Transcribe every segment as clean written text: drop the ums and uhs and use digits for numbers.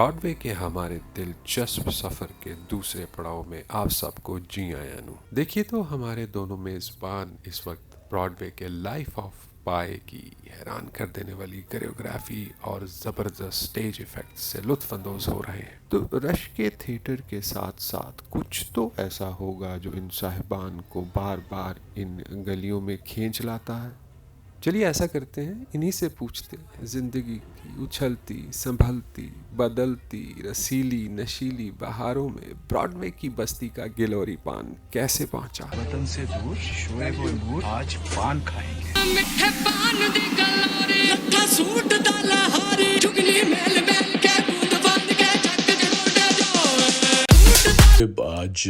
Broad وے کے ہمارے دلچسپ سفر کے دوسرے پڑاؤ میں آپ سب کو جی آیا نو. دیکھیے تو ہمارے دونوں میزبان اس وقت براڈ وے کے لائف آف پائے کی حیران کر دینے والی کوریوگرافی اور زبردست سٹیج ایفیکٹس سے لطف اندوز ہو رہے ہیں. تو رش کے تھیٹر کے ساتھ ساتھ کچھ تو ایسا ہوگا جو ان صاحبان کو بار بار ان گلیوں میں کھینچ لاتا ہے. چلیے ایسا کرتے ہیں، انہی سے پوچھتے ہیں زندگی کی اچھلتی سنبھلتی بدلتی رسیلی نشیلی بہاروں میں براڈ وے کی بستی کا گلوری پان کیسے پہنچا. وطن سے دور شعیب و نور آج پان کھائیں گے. میٹھے پان دی گلوری لٹھا سوٹ دا لہاری چگلی میل میل کے بوند باند کے جگ جگوڑے جو آج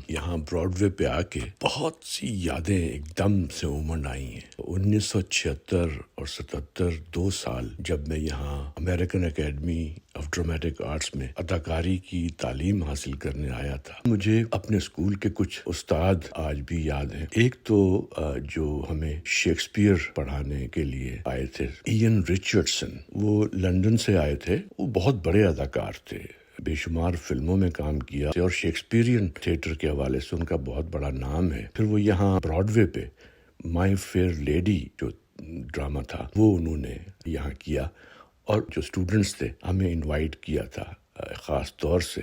یہاں براڈ وے پہ آ کے بہت سی یادیں ایک دم سے امنڈ آئی ہیں. 1976 اور 77 2 سال جب میں یہاں American academy of dramatic arts میں اداکاری کی تعلیم حاصل کرنے آیا تھا. مجھے اپنے اسکول کے کچھ استاد آج بھی یاد ہیں. ایک تو جو ہمیں شیکسپیئر پڑھانے کے لیے آئے تھے، ایئن ریچرڈسن، وہ لندن سے آئے تھے. وہ بہت بڑے اداکار تھے، بے شمار فلموں میں کام کیا اور شیکسپیرین تھیٹر کے حوالے سے ان کا بہت بڑا نام ہے. پھر وہ یہاں براڈ وے پہ مائی فیئر لیڈی جو ڈرامہ تھا وہ انہوں نے یہاں کیا، اور جو اسٹوڈنٹس تھے ہمیں انوائٹ کیا تھا خاص طور سے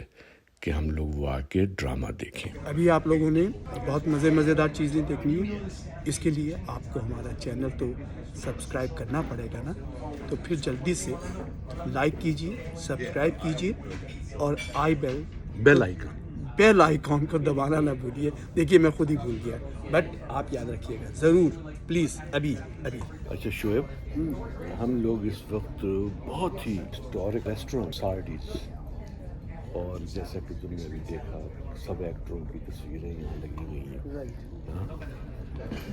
کہ ہم لوگ وہ آ کے ڈرامہ دیکھیں. ابھی آپ لوگوں نے بہت مزیدار چیزیں دیکھنی ہے، اس کے لیے آپ کو ہمارا چینل تو سبسکرائب کرنا پڑے گا نا. تو پھر جلدی سے لائک کیجیے، سبسکرائب کیجیے اور بیل آئیکن کو دبانا نہ بھولیے. دیکھیے میں خود ہی بھول گیا، بٹ آپ یاد رکھیے گا ضرور پلیز. ابھی اچھا شعیب، ہم لوگ اس وقت بہت ہی ہسٹورک ریسٹورینٹ سارڈیز، اور جیسا کہ تم نے ابھی دیکھا سب ایکٹروں کی تصویریں یہاں لگی ہوئی ہیں.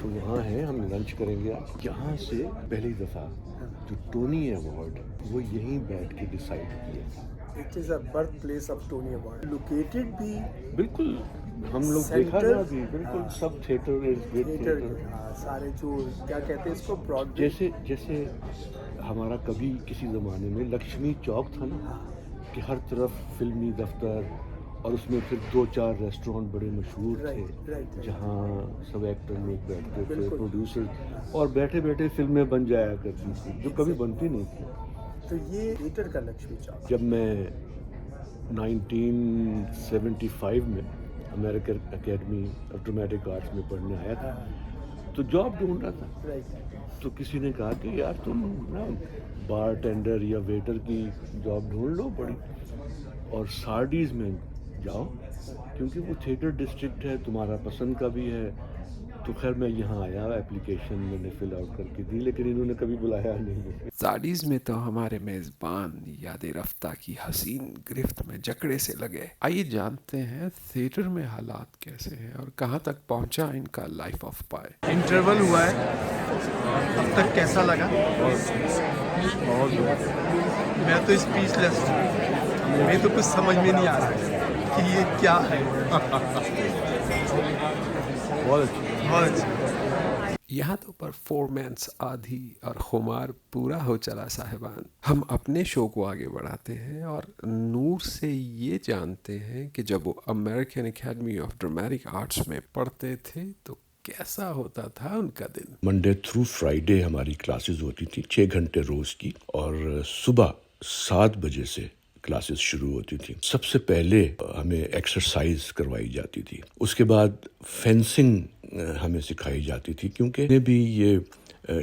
تو وہاں ہیں، ہم لنچ کریں گے. یہاں سے پہلی دفعہ جو ٹونی ایوارڈ وہ یہیں بیٹھ کے ڈیسائیڈ کیے. It is a birth place of Tony award, located بھی بالکل ہم لوگ دیکھا نا ابھی، بالکل سب تھیٹر سارے جو کیا کہتے ہیں اس کو براڈ جیسے ہمارا کبھی کسی زمانے میں لکشمی چوک تھا نا، کہ ہر طرف فلمی دفتر اور اس میں پھر 2-4 ریسٹورینٹ بڑے مشہور تھے جہاں سب ایکٹر لوگ بیٹھتے تھے، پروڈیوسر، اور بیٹھے بیٹھے فلمیں بن جایا کرتی تھی جو کبھی بنتی نہیں تھی. تو یہ تھیٹر کا لکشمی چوک. جب میں 1975 میں American academy of dramatic arts میں پڑھنے آیا تھا تو جاب ڈھونڈ رہا تھا. تو کسی نے کہا کہ یار تم نا بار ٹینڈر یا ویٹر کی جاب ڈھونڈ لو بڑی، اور سارڈیز میں جاؤ کیونکہ وہ تھیٹر ڈسٹرکٹ ہے، تمہارا پسند کا بھی ہے. تو خیر میں یہاں آیا، اپلیکیشن میں نے فل آؤٹ کر کے دی، لیکن انہوں نے کبھی بلایا نہیں. سارڈیز میں تو ہمارے میزبان یاد رفتہ کی حسین گرفت میں جکڑے سے لگے. آئیے جانتے ہیں تھیٹر میں حالات کیسے ہیں اور کہاں تک پہنچا ان کا لائف آف پائے. انٹرول ہوا ہے اب تک، کیسا لگا؟ میں تو اسپیچ لیس ہوں، مجھے تو کچھ سمجھ میں نہیں آ رہا کہ یہ کیا ہے. بہت اچھا. یہاں تو پرفارمنس آدھی اور خمار پورا ہو چلا صاحبان. ہم اپنے شو کو آگے بڑھاتے ہیں اور نور سے یہ جانتے ہیں کہ جب وہ American academy of dramatic arts میں پڑھتے تھے تو کیسا ہوتا تھا ان کا دن. منڈے تھرو فرائیڈے ہماری کلاسز ہوتی تھی 6 گھنٹے روز کی، اور صبح 7 بجے سے کلاسز شروع ہوتی تھی. سب سے پہلے ہمیں ایکسرسائز کروائی جاتی تھی، اس کے بعد فینسنگ ہمیں سکھائی جاتی تھی، کیونکہ بھی یہ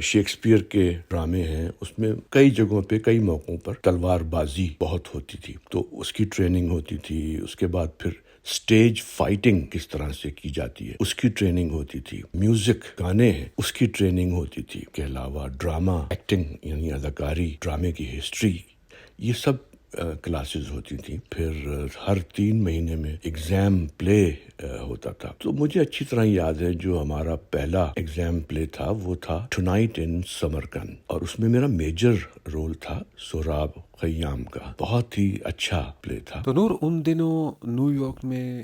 شیکسپیئر کے ڈرامے ہیں، اس میں کئی جگہوں پہ کئی موقعوں پر تلوار بازی بہت ہوتی تھی، تو اس کی ٹریننگ ہوتی تھی. اس کے بعد پھر سٹیج فائٹنگ کس طرح سے کی جاتی ہے اس کی ٹریننگ ہوتی تھی. میوزک گانے ہیں اس کی ٹریننگ ہوتی تھی. کے علاوہ ڈرامہ ایکٹنگ یعنی اداکاری، ڈرامے کی ہسٹری، یہ سب کلاسز ہوتی تھیں. پھر ہر 3 مہینے میں ایگزام پلے ہوتا تھا. تو مجھے اچھی طرح یاد ہے جو ہمارا پہلا ایگزام پلے تھا وہ تھا ٹونائٹ ان سمرقند، اور اس میں میرا میجر رول تھا سہراب خیام کا. بہت ہی اچھا پلے تھا. تو نور، ان دنوں نیو یارک میں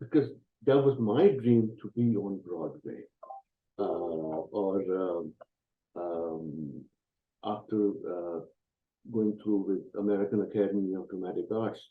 because that was my dream to be on Broadway, or after going through with American Academy of Dramatic Arts,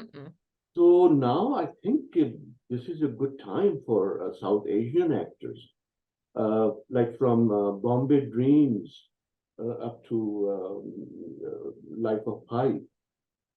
Mm-mm. So now I think this is a good time for South Asian actors, like from Bombay Dreams up to Life of Pi.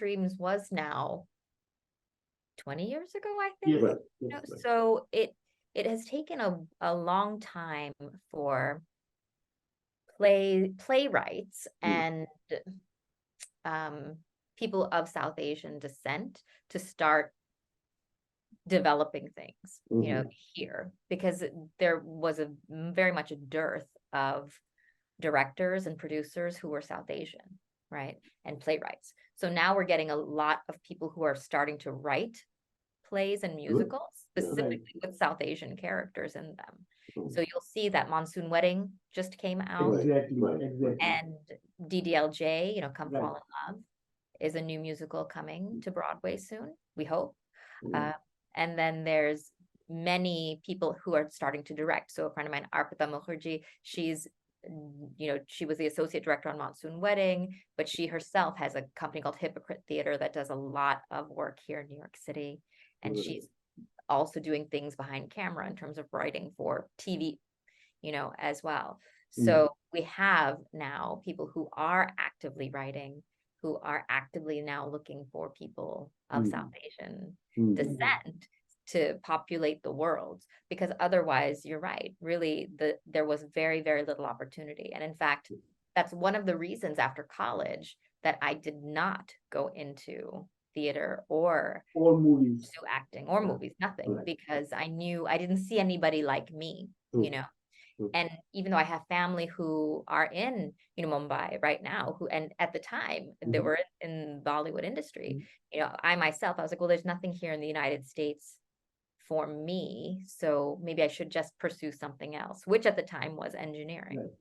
Dreams was now 20 years ago, I think. Right. You know, so it has taken a long time for playwrights and people of South Asian descent to start developing things, you know, here, because there was very much a dearth of directors and producers who were South Asian, right? And playwrights. So now we're getting a lot of people who are starting to write plays and musicals, specifically with South Asian characters in them. So you'll see that Monsoon Wedding just came out. Exactly. And DDLJ, you know, Come Fall in Love, is a new musical coming to Broadway soon, we hope. And then there's many people who are starting to direct. So a friend of mine, Arpita Mukherjee, she's, you know, she was the associate director on Monsoon Wedding, but she herself has a company called Hypocrite Theater that does a lot of work here in New York City. And she's also doing things behind camera in terms of writing for TV, you know, as well. So we have now people who are actively writing, who are actively now looking for people of South Asian descent to populate the world, because otherwise, you're right, really, there was very, very little opportunity. And in fact, that's one of the reasons after college that I did not go into theater or movies. pursue acting or movies, nothing, because I knew I didn't see anybody like me, you know. And even though I have family who are in, you know, Mumbai right now, who, and at the time they were in the Bollywood industry, you know, I myself, I was like, well, there's nothing here in the United States for me, so maybe I should just pursue something else, which at the time was engineering.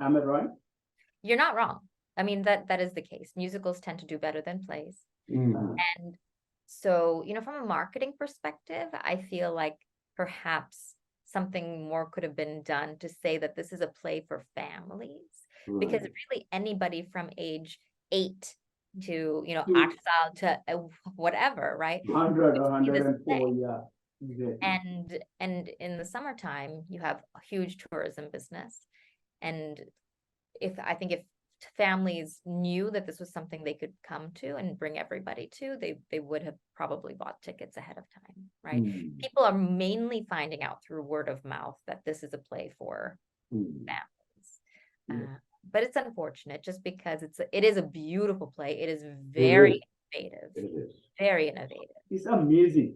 Am I right? You're not wrong. I mean, that is the case. Musicals tend to do better than plays. And so, you know, from a marketing perspective, I feel like perhaps something more could have been done to say that this is a play for families, because really anybody from age 8 to, you know, 8 saal to whatever, right? 100 or could see this 104, play. yeah. Exactly. And in the summertime, you have a huge tourism business. And I think if families knew that this was something they could come to and bring everybody to, they would have probably bought tickets ahead of time, right? People are mainly finding out through word of mouth that this is a play for families. But it's unfortunate, just because it is a beautiful play. It is very innovative, very innovative. It's amazing.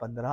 15